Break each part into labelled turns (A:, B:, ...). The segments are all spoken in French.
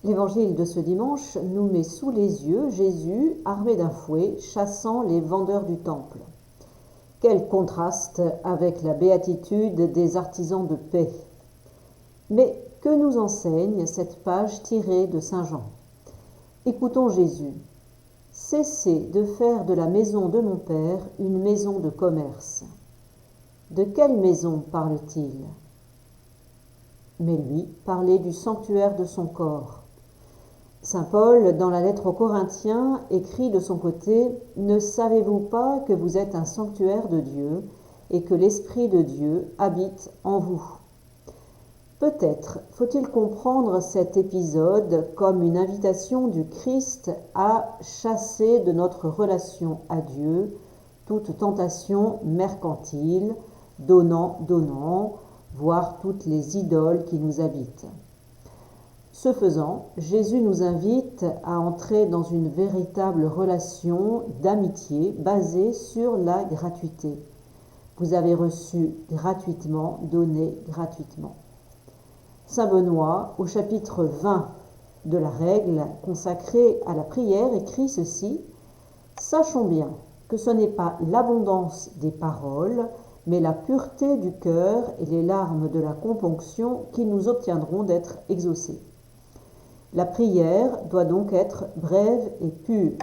A: L'évangile de ce dimanche nous met sous les yeux Jésus armé d'un fouet chassant les vendeurs du temple. Quel contraste avec la béatitude des artisans de paix. Mais que nous enseigne cette page tirée de Saint Jean? Écoutons Jésus. Cessez de faire de la maison de mon Père une maison de commerce. De quelle maison parle-t-il? Mais lui parlait du sanctuaire de son corps. Saint Paul, dans la lettre aux Corinthiens, écrit de son côté « Ne savez-vous pas que vous êtes un sanctuaire de Dieu et que l'Esprit de Dieu habite en vous ?» Peut-être faut-il comprendre cet épisode comme une invitation du Christ à chasser de notre relation à Dieu toute tentation mercantile, donnant, voire toutes les idoles qui nous habitent. Ce faisant, Jésus nous invite à entrer dans une véritable relation d'amitié basée sur la gratuité. Vous avez reçu gratuitement, donné gratuitement. Saint Benoît, au chapitre 20 de la règle consacrée à la prière, écrit ceci : « Sachons bien que ce n'est pas l'abondance des paroles, mais la pureté du cœur et les larmes de la componction qui nous obtiendront d'être exaucés. » La prière doit donc être brève et pure.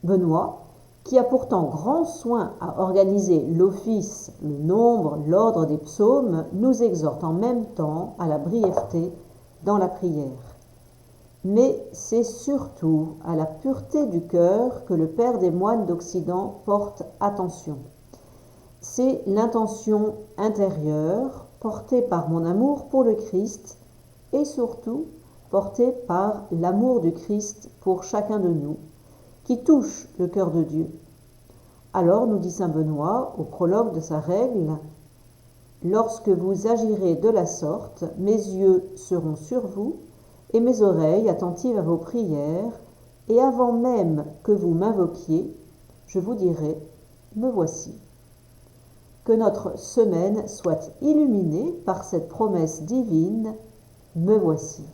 A: Benoît, qui a pourtant grand soin à organiser l'office, le nombre, l'ordre des psaumes, nous exhorte en même temps à la brièveté dans la prière. Mais c'est surtout à la pureté du cœur que le Père des moines d'Occident porte attention. C'est l'intention intérieure portée par mon amour pour le Christ et surtout portée par l'amour du Christ pour chacun de nous, qui touche le cœur de Dieu. Alors, nous dit saint Benoît, au prologue de sa règle, « Lorsque vous agirez de la sorte, mes yeux seront sur vous, et mes oreilles attentives à vos prières, et avant même que vous m'invoquiez, je vous dirai, me voici. » Que notre semaine soit illuminée par cette promesse divine, me voici.